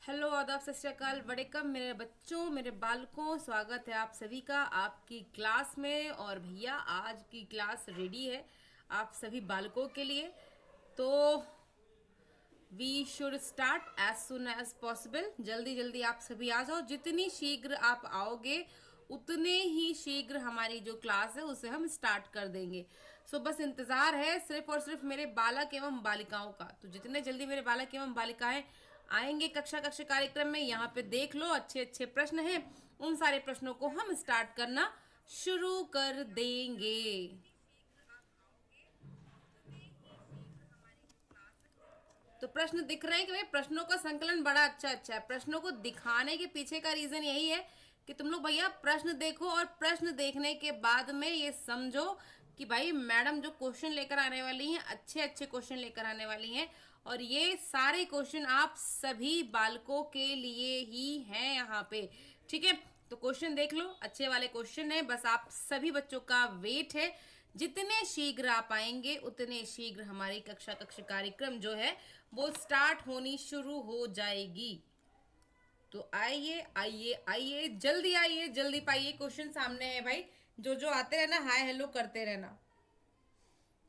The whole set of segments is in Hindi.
हेलो, आदाब, सत श्री अकाल, वड़ेकम मेरे बच्चों, मेरे बालकों। स्वागत है आप सभी का आपकी क्लास में। और भैया आज की क्लास रेडी है आप सभी बालकों के लिए। तो we should start as soon as possible. जल्दी जल्दी आप सभी आ जाओ। जितनी शीघ्र आप आओगे उतने ही शीघ्र हमारी जो क्लास है उसे हम स्टार्ट कर देंगे। सो बस इंतजार है सिर्फ और सिर्फ मेरे बालक एवं बालिकाओं का। तो जितने जल्दी मेरे बालक एवं बालिकाएं आएंगे कक्षा कार्यक्रम में, यहाँ पे देख लो अच्छे अच्छे प्रश्न हैं। उन सारे प्रश्नों को हम स्टार्ट करना शुरू कर देंगे। तो प्रश्न दिख रहे हैं कि भाई प्रश्नों का संकलन बड़ा अच्छा है। प्रश्नों को दिखाने के पीछे का रीजन यही है कि तुम लोग भैया प्रश्न देखो और प्रश्न देखने के बाद में ये समझो कि भाई मैडम जो क्वेश्चन लेकर आने वाली हैं अच्छे अच्छे क्वेश्चन लेकर आने वाली हैं। और ये सारे क्वेश्चन आप सभी बालकों के लिए ही हैं यहाँ पे। ठीक है, तो क्वेश्चन देख लो, अच्छे वाले क्वेश्चन है। बस आप सभी बच्चों का वेट है। जितने शीघ्र आप आएंगे उतने शीघ्र हमारी कक्षा कार्यक्रम जो है वो स्टार्ट होनी शुरू हो जाएगी। तो आइए आइए आइए, जल्दी आइए, जल्दी पाइए। क्वेश्चन सामने है भाई, जो जो आते रहना हाय हेलो करते रहना।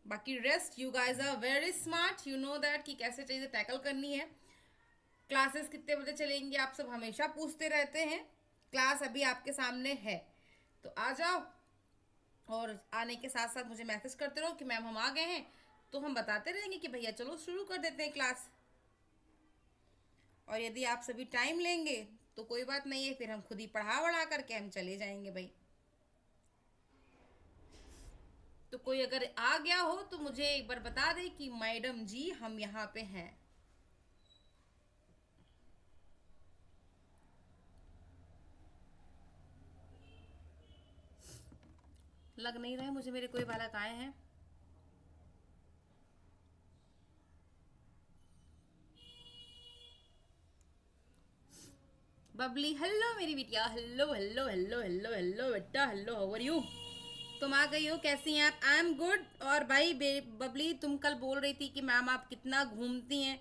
बाकी rest you guys are very smart, you know that कि कैसे चीजें टैकल करनी है। क्लासेस कितने बजे चलेंगी आप सब हमेशा पूछते रहते हैं। क्लास अभी आपके सामने है, तो आ जाओ। और आने के साथ साथ मुझे मैसेज करते रहो कि मैम हम आ गए हैं, तो हम बताते रहेंगे कि भैया चलो शुरू कर देते हैं क्लास। और यदि आप सभी टाइम लेंगे तो कोई बात नहीं है, फिर हम खुद ही पढ़ा करके हम चले जाएंगे भाई। तो कोई अगर आ गया हो तो मुझे एक बार बता दे कि मैडम जी हम यहाँ पे हैं। लग नहीं रहा है मुझे मेरे कोई बालक आए हैं। बबली हेलो मेरी बिटिया, hello hello hello hello hello बेटा, हेलो हाउ आर यू। तुम आ गई हो, कैसी हैं आप। I am good. और भाई बबली तुम कल बोल रही थी कि मैम आप कितना घूमती हैं।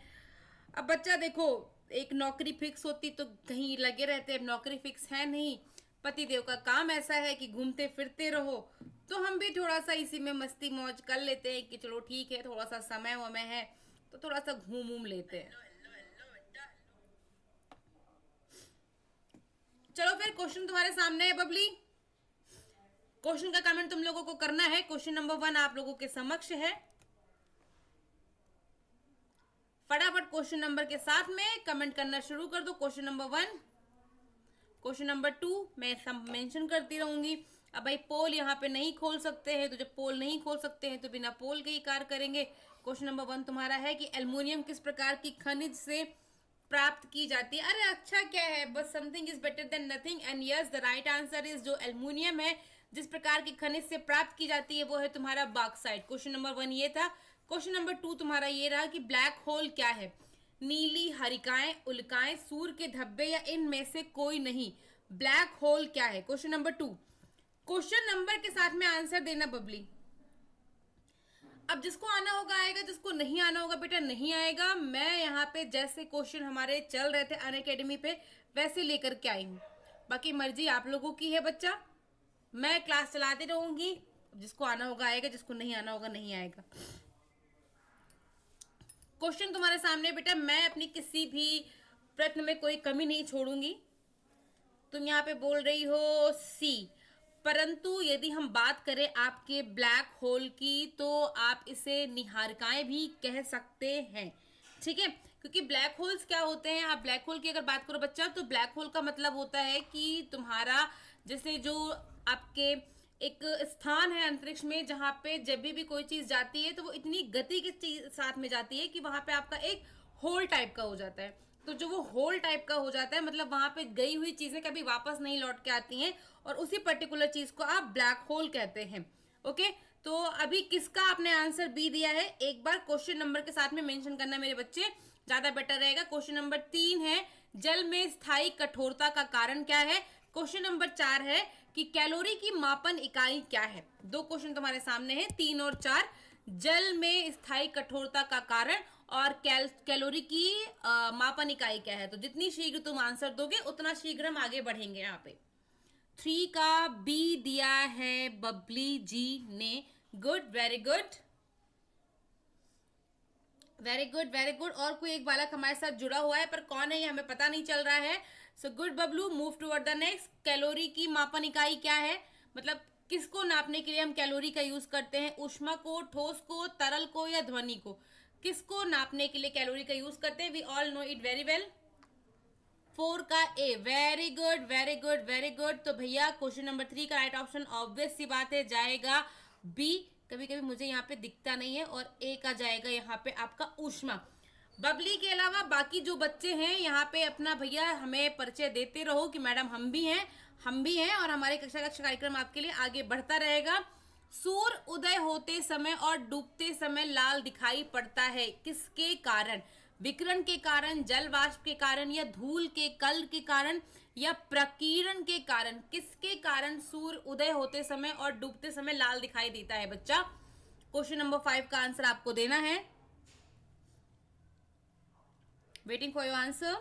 अब बच्चा देखो, एक नौकरी फिक्स होती तो कहीं लगे रहते, अब नौकरी फिक्स है नहीं। पति देव का काम ऐसा है कि घूमते फिरते रहो, तो हम भी थोड़ा सा इसी में मस्ती मौज कर लेते हैं कि चलो ठीक है, थोड़ा सा समय वमय है तो थोड़ा सा घूम घूम लेते हैं। चलो फिर क्वेश्चन तुम्हारे सामने है बबली। क्वेश्चन का कमेंट तुम लोगों को करना है। क्वेश्चन नंबर 1 आप लोगों के समक्ष है। फटाफट क्वेश्चन नंबर के साथ में कमेंट करना शुरू कर दो। क्वेश्चन नंबर 1, क्वेश्चन नंबर 2 मैं सब मेंशन करती रहूंगी। अब भाई पोल यहाँ पे नहीं खोल सकते हैं, तो जब पोल नहीं खोल सकते हैं तो बिना पोल के ही कार्य करेंगे। क्वेश्चन नंबर 1 तुम्हारा है कि एल्युमिनियम किस प्रकार की खनिज से प्राप्त की जाती है। अरे अच्छा क्या है, बस something is better than nothing. And yes the right answer is जो एल्युमिनियम है जिस प्रकार की खनिज से प्राप्त की जाती है वो है तुम्हारा बॉक्साइट। क्वेश्चन नंबर 1 ये था। क्वेश्चन नंबर 2 तुम्हारा ये रहा कि ब्लैक होल क्या है। नीली हरिकाएं, उल्काएं, सूर्य के धब्बे या इनमें से कोई नहीं। ब्लैक होल क्या है। क्वेश्चन नंबर 2, क्वेश्चन नंबर के साथ में आंसर देना बबली। अब जिसको आना होगा आएगा, जिसको नहीं आना होगा बेटा नहीं आएगा। मैं यहाँ पे जैसे क्वेश्चन हमारे चल रहे थे अनअकैडमी पे वैसे लेकर के आई हूँ। बाकी मर्जी आप लोगों की है बच्चा, मैं क्लास चलाती रहूंगी। जिसको आना होगा आएगा, जिसको नहीं आना होगा नहीं आएगा। क्वेश्चन तुम्हारे सामने बेटा, मैं अपनी किसी भी प्रश्न में कोई कमी नहीं छोड़ूंगी। तुम यहाँ पे बोल रही हो सी, परंतु यदि हम बात करें आपके ब्लैक होल की तो आप इसे निहारिकाएं भी कह सकते हैं। ठीक है, क्योंकि ब्लैक होल्स क्या होते हैं, आप ब्लैक होल की अगर बात करो बच्चा तो ब्लैक होल का मतलब होता है कि तुम्हारा जैसे जो आपके एक स्थान है अंतरिक्ष में जहां पे जब भी कोई चीज जाती है तो वो इतनी गति के साथ में जाती है कि वहां पे आपका एक होल टाइप का हो जाता है। तो जो वो होल टाइप का हो जाता है मतलब वहां पे गई हुई चीजें कभी वापस नहीं लौट के आती हैं, और उसी पर्टिकुलर चीज को आप ब्लैक होल कहते हैं। ओके, तो अभी किसका आपने आंसर बी दिया है एक बार क्वेश्चन नंबर के साथ में मेंशन करना मेरे बच्चे, ज्यादा बेटर रहेगा। क्वेश्चन नंबर 3 है जल में स्थायी कठोरता का कारण क्या है। क्वेश्चन नंबर 4 है कि कैलोरी की मापन इकाई क्या है। 2 क्वेश्चन तुम्हारे सामने हैं, 3 और 4। जल में स्थायी कठोरता का कारण और कैलोरी की मापन इकाई क्या है। तो जितनी शीघ्र तुम आंसर दोगे उतना शीघ्र हम आगे बढ़ेंगे। यहाँ पे 3 का बी दिया है बबली जी ने। Good, very good, very good, very good. और कोई एक बालक हमारे साथ जुड़ा हुआ है पर कौन है ये हमें पता नहीं चल रहा है। So good Bablu, move toward the next. Calorie की मापन इकाई क्या है, मतलब किसको नापने के लिए हम कैलोरी का यूज करते हैं? ऊष्मा को, ठोस को, तरल को या ध्वनि को? किसको नापने के लिए कैलोरी का यूज करते हैं? We all know it very well. 4 का A, very good, very good, very good. तो भैया क्वेश्चन नंबर 3 का राइट ऑप्शन ऑब्वियस सी बात है जाएगा बी। कभी कभी मुझे यहाँ पे दिखता नहीं है, और ए का जाएगा यहाँ पे आपका ऊष्मा। बबली के अलावा बाकी जो बच्चे हैं यहाँ पे अपना भैया हमें परिचय देते रहो कि मैडम हम भी हैं, हम भी हैं, और हमारे कक्षा कार्यक्रम आपके लिए आगे बढ़ता रहेगा। सूर्य उदय होते समय और डूबते समय लाल दिखाई पड़ता है, किसके कारण? विकिरण के कारण, जल वाष्प के कारण, या धूल के कल के कारण, या प्रकीर्णन के कारण? किसके कारण सूर्य उदय होते समय और डूबते समय लाल दिखाई देता है बच्चा? क्वेश्चन नंबर 5 का आंसर आपको देना है। Waiting for your answer.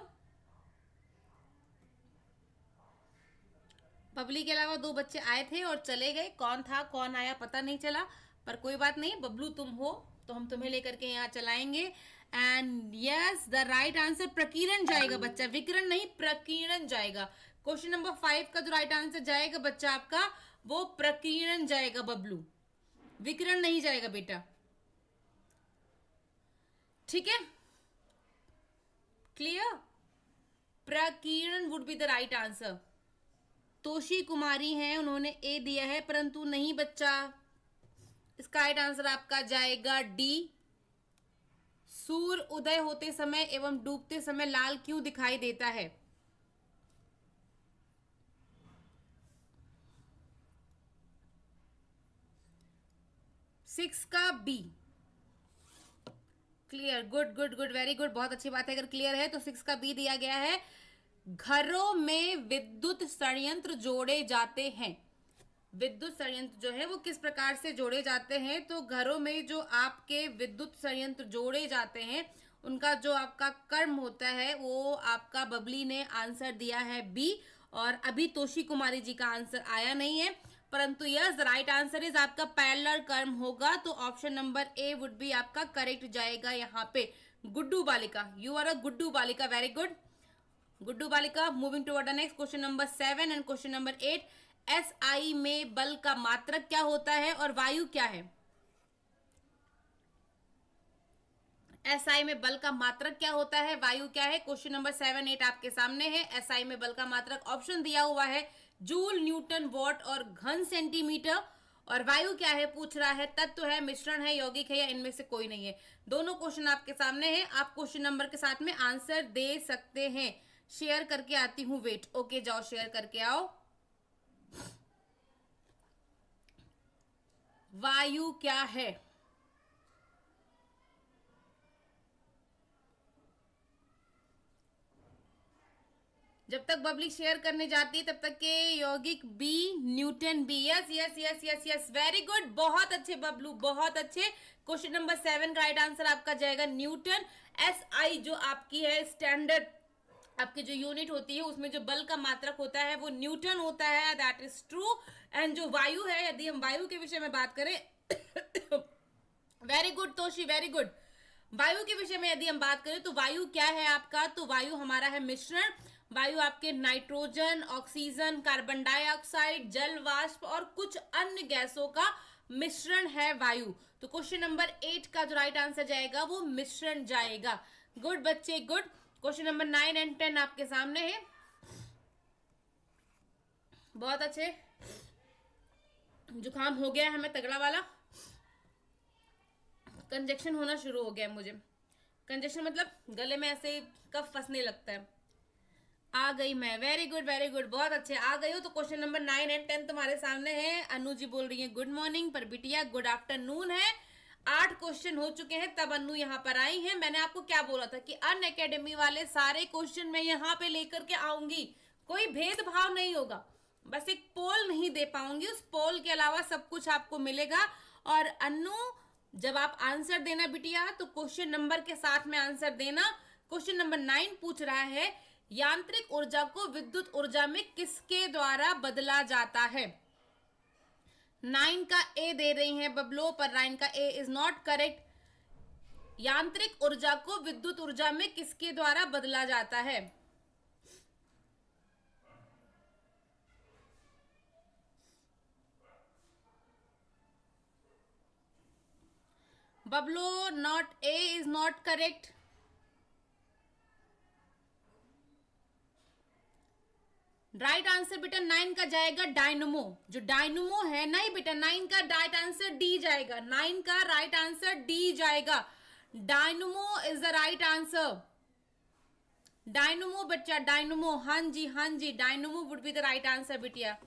Babli के अलावा 2 बच्चे आए थे और चले गए, कौन था कौन आया पता नहीं चला, पर कोई बात नहीं। बबलू तुम हो तो हम तुम्हें लेकर के यहाँ चलाएंगे। And yes, the right answer प्रकीर्णन जाएगा बच्चा, विकिरण नहीं, प्रकीर्णन जाएगा। क्वेश्चन नंबर 5 का जो राइट आंसर जाएगा बच्चा आपका, वो प्रकीर्णन जाएगा बबलू, विकिरण नहीं जाएगा बेटा, ठीक है? क्लियर? प्रकीर्णन would be the right answer. Toshi Kumari हैं, उन्होंने ए दिया है, परंतु नहीं बच्चा, इसका राइट आंसर आपका जाएगा डी। सूर्य उदय होते समय एवं डूबते समय लाल क्यों दिखाई देता है? सिक्स का B. Clear, good good good, very good, बहुत अच्छी बात है। अगर क्लियर है तो 6 का बी दिया गया है। घरों में विद्युत संयंत्र जोड़े जाते हैं। विद्युत संयंत्र जो है वो किस प्रकार से जोड़े जाते हैं? तो घरों में जो आपके विद्युत संयंत्र जोड़े जाते हैं उनका जो आपका कर्म होता है वो आपका बबली ने आंसर दिया है बी, और अभी तोशी कुमारी जी का आंसर आया नहीं है, परंतु यस राइट आंसर इज आपका पैरेलल कर्म होगा। तो option number A would be आपका करेक्ट जाएगा यहाँ पे। गुड्डू बालिका, यू आर अ गुड्डू बालिका, वेरी गुड गुड्डू बालिका। Moving toward the next question number 7 and question number 8। SI में बल का मात्रक क्या होता है और वायु क्या है? एसआई में बल का मात्रक क्या होता है, वायु क्या है? क्वेश्चन नंबर 7, 8 आपके सामने है। एसआई में बल का मात्रक ऑप्शन दिया हुआ है जूल, न्यूटन, वॉट और घन सेंटीमीटर। और वायु क्या है पूछ रहा है, तत्व है, मिश्रण है, यौगिक है, या इनमें से कोई नहीं है? दोनों क्वेश्चन आपके सामने है, आप क्वेश्चन नंबर के साथ में आंसर दे सकते हैं। शेयर करके आती हूँ, वेट। ओके जाओ शेयर करके आओ। वायु क्या है? जब तक पब्लिक शेयर करने जाती है तब तक के यौगिक B, Newton B. Yes yes yes yes yes, very good, बहुत अच्छे बबलू, बहुत अच्छे। क्वेश्चन नंबर 7 का राइट आंसर आपका जाएगा न्यूटन। एस आई जो आपकी है स्टैंडर्ड आपकी जो यूनिट होती है उसमें जो बल का मात्रक होता है वो न्यूटन होता है, दैट इज ट्रू। एंड जो वायु है, यदि हम वायु के विषय में बात करें very good Toshi, very good. वायु के विषय में यदि हम बात करें तो वायु क्या है आपका? तो वायु हमारा है मिश्रण। वायु आपके नाइट्रोजन, ऑक्सीजन, कार्बन डाइऑक्साइड, जल वाष्प और कुछ अन्य गैसों का मिश्रण है वायु। तो क्वेश्चन नंबर 8 का जो राइट आंसर जाएगा वो मिश्रण जाएगा। गुड बच्चे, गुड। क्वेश्चन नंबर 9 एंड 10 आपके सामने है, बहुत अच्छे। जुकाम हो गया है हमें तगड़ा वाला, कंजेक्शन होना शुरू हो गया है मुझे। कंजेक्शन मतलब गले में ऐसे कफ फंसने लगता है। आ गई मैं, वेरी गुड वेरी गुड, बहुत अच्छे आ गई हो। तो क्वेश्चन नंबर 9 एंड 10 तुम्हारे सामने है। अनु जी बोल रही है गुड मॉर्निंग, पर बिटिया गुड आफ्टरनून है। 8 क्वेश्चन हो चुके हैं तब अनु यहाँ पर आई है। मैंने आपको क्या बोला था कि अन अकेडमी वाले सारे क्वेश्चन मैं यहाँ पे लेकर के आऊंगी, कोई भेदभाव नहीं होगा, बस एक पोल नहीं दे पाऊंगी, उस पोल के अलावा सब कुछ आपको मिलेगा। और अनु जब आप आंसर देना बिटिया तो क्वेश्चन नंबर के साथ में आंसर देना। क्वेश्चन नंबर 9 पूछ रहा है यांत्रिक ऊर्जा को विद्युत ऊर्जा में किसके द्वारा बदला जाता है। 9 का ए दे रही हैं बबलो, पर 9 का ए इज नॉट करेक्ट। यांत्रिक ऊर्जा को विद्युत ऊर्जा में किसके द्वारा बदला जाता है। बबलो not, A is not correct. Right answer बेटा 9 का जाएगा डायनमो। जो डायनमो है नहीं बेटा, 9 का राइट आंसर डी जाएगा। 9 का राइट आंसर डी जाएगा। Dynamo is the right answer. Dynamo बच्चा, डायनमो, हाँ जी, dynamo would be the right answer बिटिया।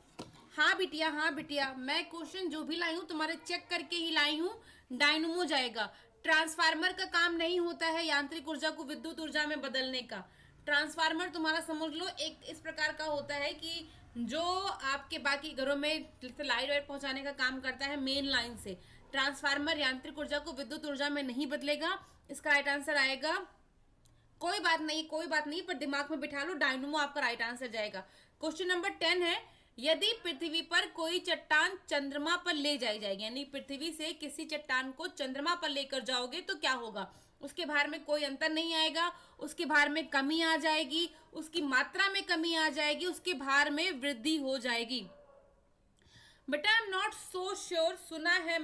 हाँ बिटिया, मैं क्वेश्चन जो भी लाई हूं तुम्हारे चेक करके ही लाई हूं। डायनमो जाएगा। ट्रांसफार्मर का काम नहीं होता है यांत्रिक ऊर्जा को विद्युत ऊर्जा में बदलने का। ट्रांसफार्मर तुम्हारा समझ लो एक इस प्रकार का होता है कि जो आपके बाकी घरों में लाइट वाइट पहुंचाने का काम करता है मेन लाइन से। ट्रांसफार्मर यांत्रिक ऊर्जा को विद्युत ऊर्जा में नहीं बदलेगा। इसका राइट आंसर आएगा, कोई बात नहीं, पर दिमाग में बिठा लो, डायनमो आपका राइट आंसर जाएगा। क्वेश्चन नंबर 10 है यदि पृथ्वी पर कोई चट्टान चंद्रमा पर ले जाई जाएगी, यानी पृथ्वी से किसी चट्टान को चंद्रमा पर लेकर जाओगे तो क्या होगा। उसके भार में कोई अंतर नहीं आएगा, उसके भार में कमी आ जाएगी, उसकी मात्रा में कमी आ जाएगी, उसके भार में वृद्धि हो जाएगी। बेटा I am not so sure, सुना है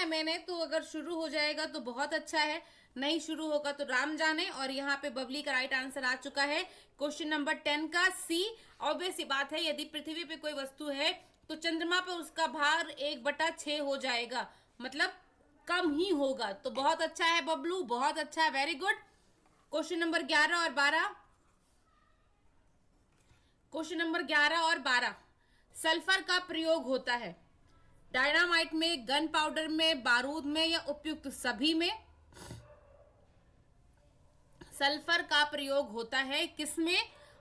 मैंने, तो अगर शुरू हो जाएगा तो बहुत अच्छा है, नहीं शुरू होगा तो राम जाने। और यहाँ पे बबली का राइट आंसर आ चुका है क्वेश्चन नंबर 10 का सी। ऑब्वियस सी बात है, यदि पृथ्वी पे कोई वस्तु है तो चंद्रमा पे उसका भार 1/6 हो जाएगा, मतलब कम ही होगा। तो बहुत अच्छा है बबलू, बहुत अच्छा है, वेरी गुड। क्वेश्चन नंबर 11 और 12, क्वेश्चन नंबर 11 और 12, सल्फर का प्रयोग होता है डायनामाइट में, गन पाउडर में, बारूद में या उपयुक्त सभी में। सल्फर का प्रयोग होता है किसमें,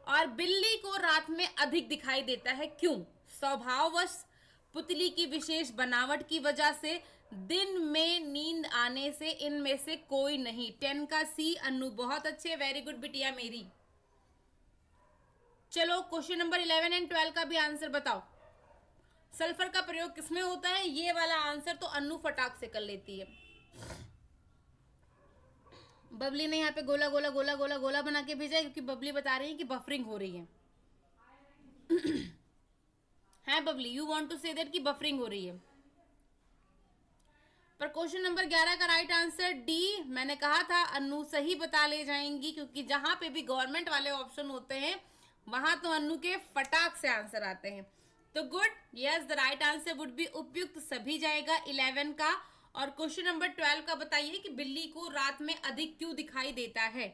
और बिल्ली को रात में अधिक दिखाई देता है क्यों। स्वभाववश, पुतली की विशेष बनावट की वजह से, दिन में नींद आने से, इनमें से कोई नहीं। 10 का सी अनु, बहुत अच्छे, वेरी गुड बिटिया मेरी। चलो क्वेश्चन नंबर 11 एंड 12 का भी आंसर बताओ। सल्फर का प्रयोग किसमें होता है, ये वाला आंसर तो अनु फटाक से कर लेती है। बबली ने यहाँ पे गोला गोला गोला गोला गोला बना के भेजा है, क्योंकि बबली बता रही है कि बफरिंग हो रही है। है Babli, you want to say that कि बफरिंग हो रही है। पर क्वेश्चन नंबर 11 का राइट आंसर डी, मैंने कहा था अनु सही बता ले जाएंगी, क्योंकि जहां पे भी गवर्नमेंट वाले ऑप्शन होते हैं वहां तो अनु के फटाक से आंसर आते हैं। तो good, yes the right answer would B उपयुक्त सभी जाएगा 11 का। और क्वेश्चन नंबर 12 का बताइए कि बिल्ली को रात में अधिक क्यों दिखाई देता है।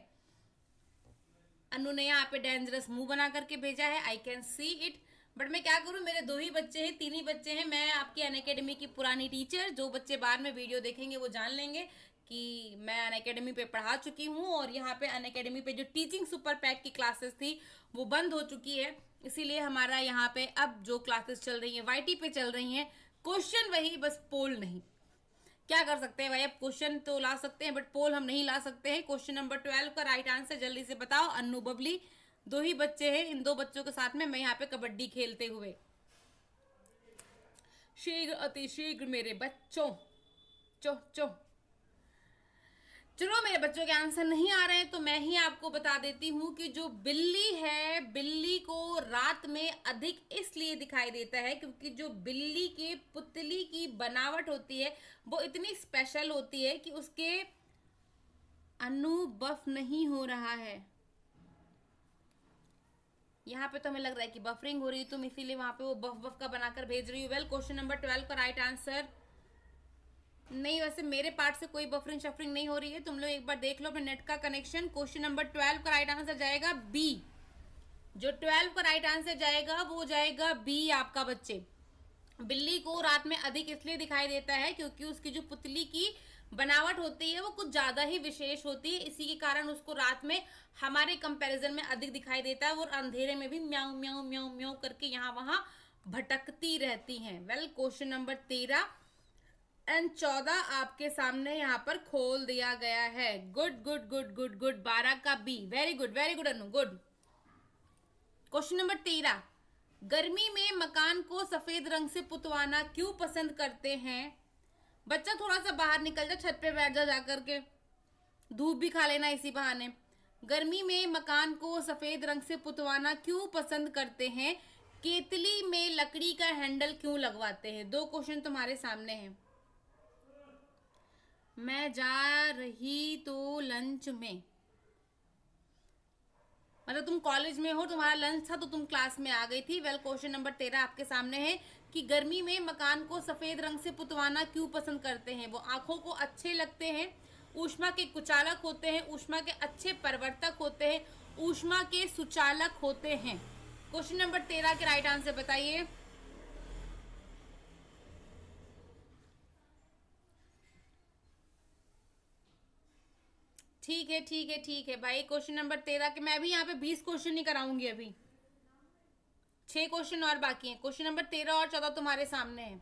अनु ने यहाँ पे डेंजरस मुंह बना करके भेजा है, I can see it, but मैं क्या करूं, मेरे 2 ही बच्चे हैं, 3 ही बच्चे हैं। मैं आपकी अनअकैडमी की पुरानी टीचर, जो बच्चे बाद में वीडियो देखेंगे वो जान लेंगे कि मैं अनअकैडमी पे पढ़ा चुकी हूँ। और यहाँ पे अनअकैडमी पे जो टीचिंग सुपर पैक की क्लासेस थी वो बंद हो चुकी है, इसीलिए हमारा यहाँ पे अब जो क्लासेस चल रही है वाईटी पे चल रही हैं। क्वेश्चन वही, बस पोल नहीं। क्या कर सकते हैं भाई, अब क्वेश्चन तो ला सकते हैं बट पोल हम नहीं ला सकते हैं। क्वेश्चन नंबर 12 का राइट आंसर जल्दी से बताओ। अन्नू बबली 2 ही बच्चे हैं, इन 2 बच्चों के साथ में मैं यहाँ पे कबड्डी खेलते हुए। शीघ्र अति शीघ्र मेरे बच्चों, चलो मेरे बच्चों के आंसर नहीं आ रहे हैं तो मैं ही आपको बता देती हूँ कि जो बिल्ली है, बिल्ली को रात में अधिक इसलिए दिखाई देता है क्योंकि जो बिल्ली के पुतली की बनावट होती है वो इतनी स्पेशल होती है कि उसके अनु बफ नहीं हो रहा है। यहाँ पे तो हमें लग रहा है कि बफरिंग हो रही है, तुम इसीलिए वहां पे वो बफ का बनाकर भेज रही हो। वेल, क्वेश्चन नंबर 12 का राइट आंसर नहीं, वैसे मेरे पार्ट से कोई बफरिंग शफरिंग नहीं हो रही है, तुम लोग एक बार देख लो अपने नेट का कनेक्शन। क्वेश्चन नंबर 12 का राइट आंसर जाएगा बी। जो 12 का राइट आंसर जाएगा वो जाएगा बी आपका बच्चे। बिल्ली को रात में अधिक इसलिए दिखाई देता है क्योंकि उसकी जो पुतली की बनावट होती है वो कुछ ज्यादा ही विशेष होती है, इसी के कारण उसको रात में हमारे कंपैरिजन में अधिक दिखाई देता है और अंधेरे में भी म्याऊ म्याऊ म्याऊ म्याऊ करके यहाँ वहां भटकती रहती हैं। वेल, क्वेश्चन नंबर 13 एंड 14 आपके सामने यहाँ पर खोल दिया गया है। Good good good good good. 12 का बी, वेरी गुड अनु, गुड। क्वेश्चन नंबर 13, गर्मी में मकान को सफेद रंग से पुतवाना क्यों पसंद करते हैं? बच्चा थोड़ा सा बाहर निकल जा, छत पे बैठ जा जाकर के, धूप भी खा लेना इसी बहाने। गर्मी में मकान को सफेद रंग से पुतवाना क्यों पसंद करते हैं? केतली में लकड़ी का हैंडल क्यों लगवाते हैं? 2 क्वेश्चन तुम्हारे सामने हैं। मैं जा रही तो लंच में, मतलब तुम कॉलेज में हो, तुम्हारा लंच था तो तुम क्लास में आ गई थी। वेल, क्वेश्चन नंबर 13 आपके सामने है कि गर्मी में मकान को सफेद रंग से पुतवाना क्यों पसंद करते हैं? वो आंखों को अच्छे लगते हैं, ऊष्मा के कुचालक होते हैं, ऊष्मा के अच्छे परिवर्तक होते हैं, ऊष्मा के सुचालक होते हैं। क्वेश्चन नंबर 13 के राइट आंसर बताइए। ठीक है भाई। क्वेश्चन नंबर 13 के मैं भी यहाँ पे 20 क्वेश्चन नहीं कराऊंगी, अभी 6 क्वेश्चन और बाकी हैं। क्वेश्चन नंबर 13 और 14 तुम्हारे सामने है।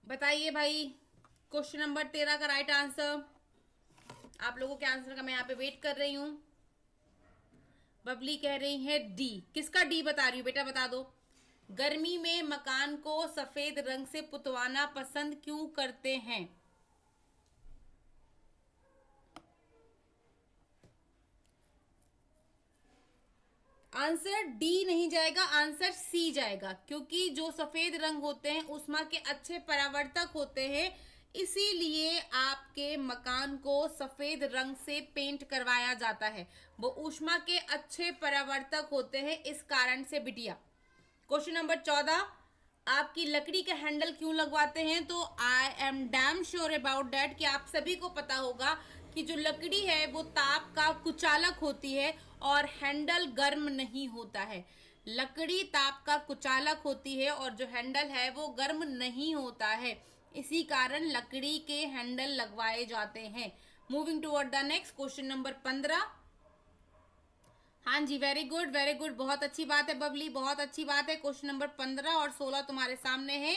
बताइए भाई, क्वेश्चन नंबर 13 का राइट आंसर। आप लोगों के आंसर का मैं यहाँ पे वेट कर रही हूँ। बबली कह रही है डी। किसका डी बता रही हूँ बेटा, बता दो। गर्मी में मकान को सफेद रंग से पुतवाना पसंद क्यों करते हैं? आंसर डी नहीं जाएगा, आंसर सी जाएगा, क्योंकि जो सफेद रंग होते हैं ऊष्मा के अच्छे परावर्तक होते हैं, इसीलिए आपके मकान को सफेद रंग से पेंट करवाया जाता है। वो ऊष्मा के अच्छे परावर्तक होते हैं, इस कारण से बिटिया। क्वेश्चन नंबर 14, आपकी लकड़ी का हैंडल क्यों लगवाते हैं? तो I am damn sure about that कि आप सभी को पता होगा कि जो लकड़ी है वो ताप का कुचालक होती है और हैंडल गर्म नहीं होता है। लकड़ी ताप का कुचालक होती है और जो हैंडल है वो गर्म नहीं होता है, इसी कारण लकड़ी के हैंडल लगवाए जाते हैं। Moving toward the next, question number 15। हाँ जी, वेरी गुड, बहुत अच्छी बात है बबली, बहुत अच्छी बात है। क्वेश्चन नंबर 15 और 16 तुम्हारे सामने है।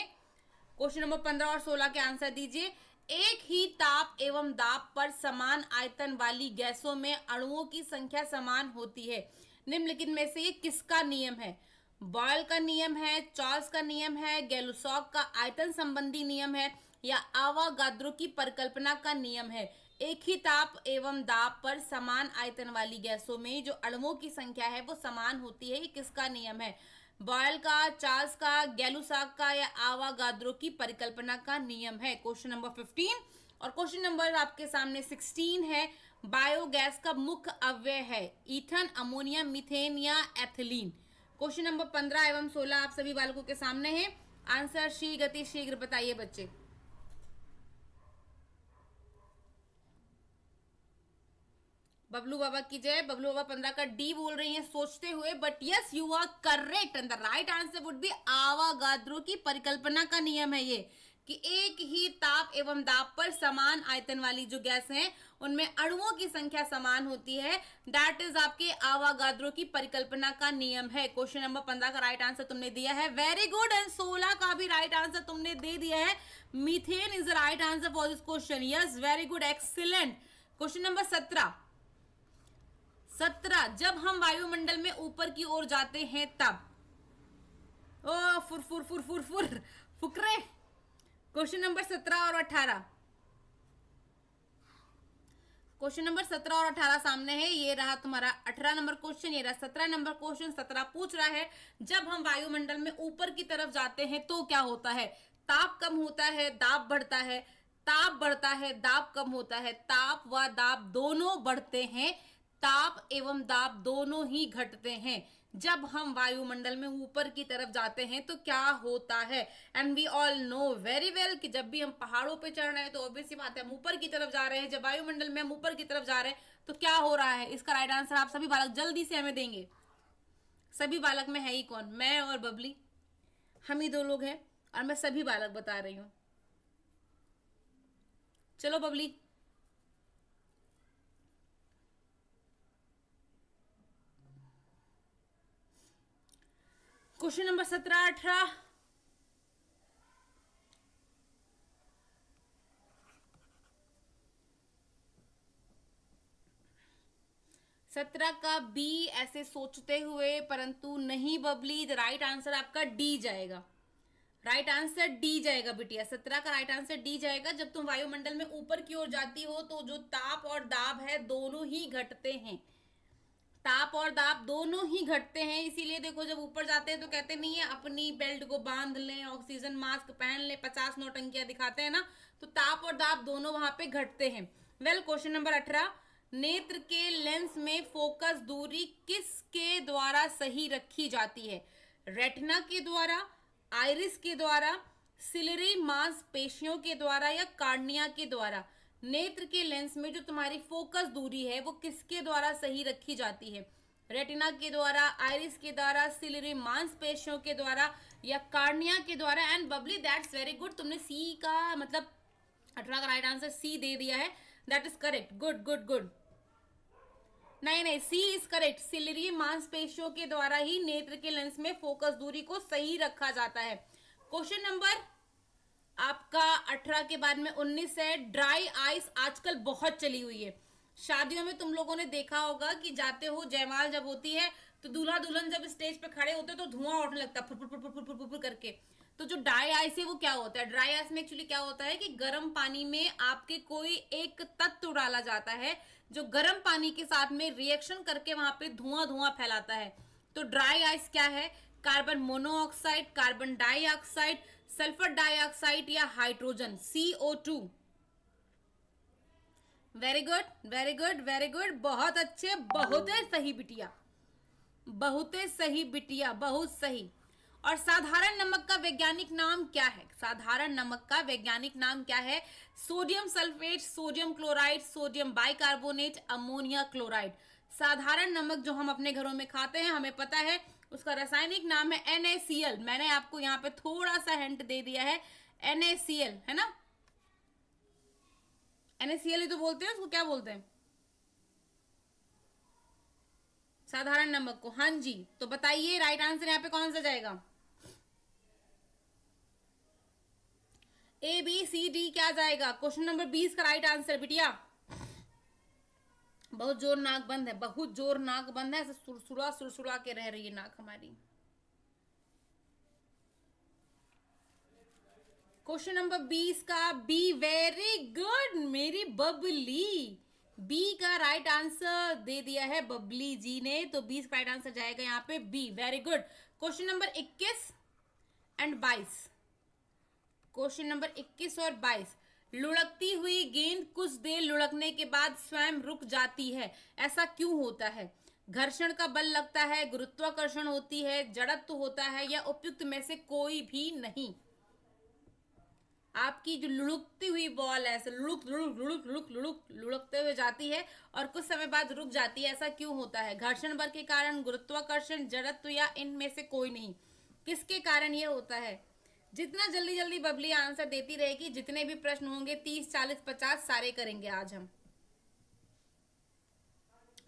क्वेश्चन नंबर 15 और 16 के आंसर दीजिए। एक ही ताप एवं दाब पर समान आयतन वाली गैसों में अणुओं की संख्या समान होती है। निम्नलिखित में से ये किसका नियम है? बॉयल का नियम है, चार्ल्स का नियम है, गैलुसॉक का आयतन संबंधी नियम है, या आवागाद्रो की परिकल्पना का नियम है? एक ही ताप एवं दाब पर समान आयतन वाली गैसों में जो अणुओं की संख्या है वो समान होती है, ये किसका नियम है? बॉयल का, चार्ल्स का, गैलुसॉक का, या आवागाद्रो की परिकल्पना का नियम है? क्वेश्चन नंबर 15 और क्वेश्चन नंबर आपके सामने 16 है। बायोगैस का मुख्य अव्यय है ईथन, अमोनिया, मीथेन या एथिलीन? क्वेश्चन नंबर 15 एवं 16 आप सभी बालकों के सामने है। आंसर शीघ्र बताइए बच्चे। बबलू बाबा की जय। बबलू बाबा 15 का डी बोल रही हैं सोचते हुए, but yes you are correct and the right answer would be Avogadro की परिकल्पना का नियम है ये, कि एक ही ताप एवं दाब पर समान आयतन वाली जो गैस हैं उनमें अणुओं की संख्या समान होती है। दैट इज आपके आवागाद्रो की परिकल्पना का नियम है। क्वेश्चन नंबर 15 का राइट आंसर तुमने दिया है, वेरी गुड। एंड 16 का भी राइट आंसर तुमने दे दिया है, methane is the right answer for this question. Yes, very good, excellent. Question number 17, जब हम वायुमंडल में ऊपर की ओर जाते हैं तब, ओ फुर फुर फुर फुर फुर फुकरे। क्वेश्चन नंबर 17 और 18, क्वेश्चन नंबर 17 और 18 सामने है। ये रहा तुम्हारा 18 नंबर क्वेश्चन, ये रहा 17 नंबर क्वेश्चन। 17 पूछ रहा है, जब हम वायुमंडल में ऊपर की तरफ जाते हैं तो क्या होता है? ताप कम होता है, दाब बढ़ता है, ताप बढ़ता है, दाब कम होता है, ताप व दाब दोनों बढ़ते हैं, ताप एवं दाब दोनों ही घटते हैं। जब हम वायुमंडल में ऊपर की तरफ जाते हैं तो क्या होता है? And we all know very well कि जब भी हम पहाड़ों पे चढ़ रहे हैं तो ऑब्वियस सी बात है हम ऊपर की तरफ जा रहे हैं। जब वायुमंडल में हम ऊपर की तरफ जा रहे हैं तो क्या हो रहा है? इसका राइट आंसर आप सभी बालक जल्दी से हमें देंगे। सभी बालक में है ही कौन? मैं और बबली, हम ही 2 लोग हैं और मैं सभी बालक बता रही हूं। चलो बबली। Question number 17, 18। 17 का बी ऐसे सोचते हुए, परंतु नहीं बबली, राइट आंसर आपका डी जाएगा। राइट आंसर डी जाएगा बिटिया। 17 का राइट आंसर डी जाएगा। जब तुम वायुमंडल में ऊपर की ओर जाती हो तो जो ताप और दाब है दोनों ही घटते हैं। ताप और दाब दोनों ही घटते हैं। इसीलिए देखो, जब ऊपर जाते हैं तो कहते नहीं है अपनी बेल्ट को बांध लें, ऑक्सीजन मास्क पहन लें, 50 नौटंकियां दिखाते हैं ना, तो ताप और दाब दोनों वहां पे घटते हैं। वेल, क्वेश्चन नंबर 18, नेत्र के लेंस में फोकस दूरी किसके द्वारा सही रखी जाती है? रेटिना के द्वारा, आइरिस के द्वारा, सिलरी मांसपेशियों के द्वारा, या कार्निया के द्वारा? नेत्र के लेंस में जो तुम्हारी फोकस दूरी है वो किसके द्वारा सही रखी जाती है? रेटिना के द्वारा, आइरिस के द्वारा, सिलरी मांसपेशियों के द्वारा, या कार्निया के द्वारा? And Babli, that's very good. तुमने सी का मतलब 18 का राइट आंसर सी दे दिया है। That is correct. Good good good. नहीं, सी इज करेक्ट। सिलरी मांसपेशियों के द्वारा ही नेत्र के लेंस में फोकस दूरी को सही रखा जाता है। क्वेश्चन नंबर आपका 18 के बाद में 19 है। ड्राई आइस आजकल बहुत चली हुई है। शादियों में तुम लोगों ने देखा होगा कि जाते हो, जयमाल जब होती है तो दूल्हा दुल्हन जब स्टेज पे खड़े होते तो धुआं उठने लगता है, फुर फुर फुर फुर फुर फुर करके। तो जो ड्राई आइस है वो क्या होता है? ड्राई आइस में एक्चुअली क्या होता है कि गर्म पानी में आपके कोई एक तत्व डाला जाता है जो गर्म पानी के साथ में रिएक्शन करके वहां पे धुआं धुआं फैलाता है। तो ड्राई आइस क्या है? Carbon monoxide, carbon dioxide, sulphur dioxide, या hydrogen, CO2। Very good very good very good, बहुत अच्छे, बहुत सही बिटिया, बहुत सही बिटिया, बहुत सही। और साधारण नमक का वैज्ञानिक नाम क्या है? साधारण नमक का वैज्ञानिक नाम क्या है? Sodium sulphate, sodium chloride, sodium bicarbonate, ammonia chloride. साधारण नमक जो हम अपने घरों में खाते हैं, हमें पता है उसका रासायनिक नाम है NaCl। मैंने आपको यहाँ पे थोड़ा सा हिंट दे दिया है, NaCl है ना। NaCl ही तो बोलते हैं उसको, क्या बोलते हैं साधारण नमक को? हाँ जी, तो बताइए राइट आंसर यहाँ पे कौन सा जाएगा? ABCD क्या जाएगा? क्वेश्चन नंबर 20 का राइट आंसर बिटिया। बहुत जोर नाक बंद है, बहुत जोर नाक बंद है, ऐसे सुरसुरा सुरसुरा के रह रही है नाक हमारी। क्वेश्चन नंबर 20 का बी। वेरी गुड मेरी बबली, बी का राइट आंसर दे दिया है बबली जी ने, तो 20 का राइट आंसर जाएगा यहाँ पे B. Very good. Question number 21 and 22। Question number 21 और 22। लुढ़कती हुई गेंद कुछ देर लुढ़कने के बाद स्वयं रुक जाती है, ऐसा क्यों होता है? घर्षण का बल लगता है, गुरुत्वाकर्षण होती है, जड़त्व होता है, या उपयुक्त में से कोई भी नहीं? आपकी जो लुढ़कती हुई बॉल है, ऐसे लुढ़क लुढ़क लुढ़क लुढ़क लुढ़क लुढ़कते हुए जाती है और कुछ समय बाद रुक जाती है, ऐसा क्यों होता है? घर्षण बल के कारण, गुरुत्वाकर्षण, जड़त्व, या इनमें से कोई नहीं? किसके कारण ये होता है? जितना जल्दी जल्दी बबली आंसर देती रहेगी, जितने भी प्रश्न होंगे 30, 40, 50 सारे करेंगे आज हम।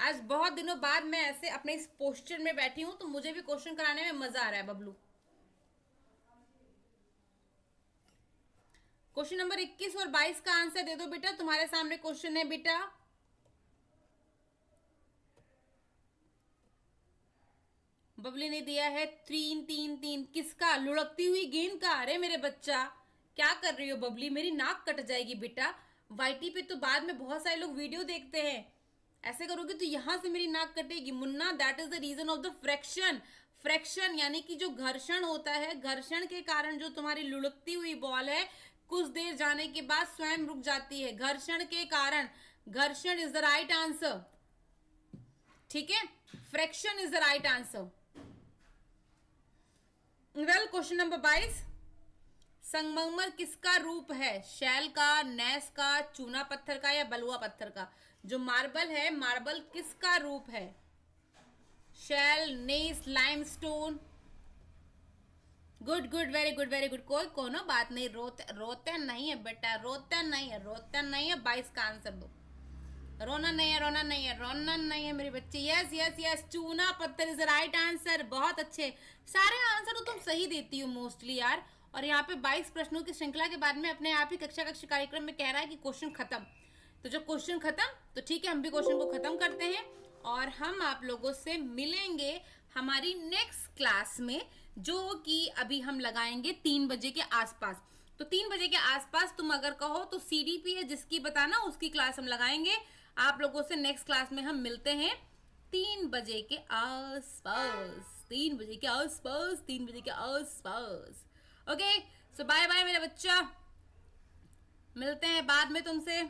आज बहुत दिनों बाद मैं ऐसे अपने इस पोस्टर में बैठी हूं, तो मुझे भी क्वेश्चन कराने में मजा आ रहा है बबलू। क्वेश्चन नंबर 21 और 22 का आंसर दे दो बेटा, तुम्हारे सामने क्वेश्चन है बेटा। बबली ने दिया है 3 3 3। किसका? लुढ़कती हुई गेंद का। अरे मेरे बच्चा, क्या कर रही हो बबली? मेरी नाक कट जाएगी बेटा। वाईटी पे तो बाद में बहुत सारे लोग वीडियो देखते हैं, ऐसे करोगे तो यहां से मेरी नाक कटेगी Munna. That is the reason of the fraction. Fraction यानी कि जो घर्षण होता है, घर्षण के कारण जो तुम्हारी लुढ़कती हुई बॉल है कुछ देर जाने के बाद स्वयं रुक जाती है, घर्षण के कारण। घर्षण इज द राइट आंसर, ठीक है। Fraction is the right answer. Well, question number 22। संगमरमर किसका रूप है? शैल का, नैस का, चूना पत्थर का, या बलुआ पत्थर का? जो मार्बल है, मार्बल किसका रूप है? Shale, gneiss, limestone. Good good, very good very good. कोई कोनो बात नहीं, रोते नहीं है बेटा, रोते नहीं है, रोते नहीं है। 22 का आंसर दो। रोना नहीं है, रोना नहीं है, रोना नहीं है मेरे बच्चे। यस यस यस, चूना पत्थर इज द राइट आंसर। बहुत अच्छे, सारे आंसर तो तुम सही देती हो मोस्टली यार। और यहाँ पे 22 प्रश्नों की श्रृंखला के बाद में अपने आप ही कक्षा कक्षा कार्यक्रम में कह रहा है कि क्वेश्चन खत्म। तो जब क्वेश्चन खत्म तो ठीक है, हम भी क्वेश्चन को खत्म करते हैं और हम आप लोगों से मिलेंगे हमारी नेक्स्ट क्लास में, जो कि अभी हम लगाएंगे 3 बजे के आसपास। तो 3 बजे के आसपास तुम अगर कहो तो सीडीपी है जिसकी बताना, उसकी क्लास हम लगाएंगे। आप लोगों से नेक्स्ट क्लास में हम मिलते हैं 3 बजे के आसपास, 3 बजे के आसपास, 3 बजे के आसपास। ओके, सो बाय बाय मेरा बच्चा, मिलते हैं बाद में तुमसे।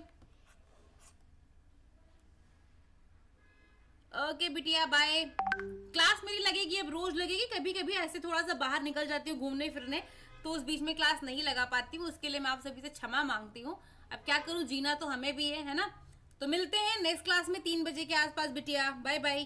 ओके बिटिया, बाय। क्लास मेरी लगेगी, अब रोज लगेगी, कभी कभी ऐसे थोड़ा सा बाहर निकल जाती हूँ घूमने फिरने, तो उस बीच में क्लास नहीं लगा पाती हूँ। उसके लिए मैं आप सभी से क्षमा मांगती हूँ। अब क्या करूँ, जीना तो हमें भी है ना। तो मिलते हैं नेक्स्ट क्लास में 3 बजे के आसपास बिटिया, बाय बाय।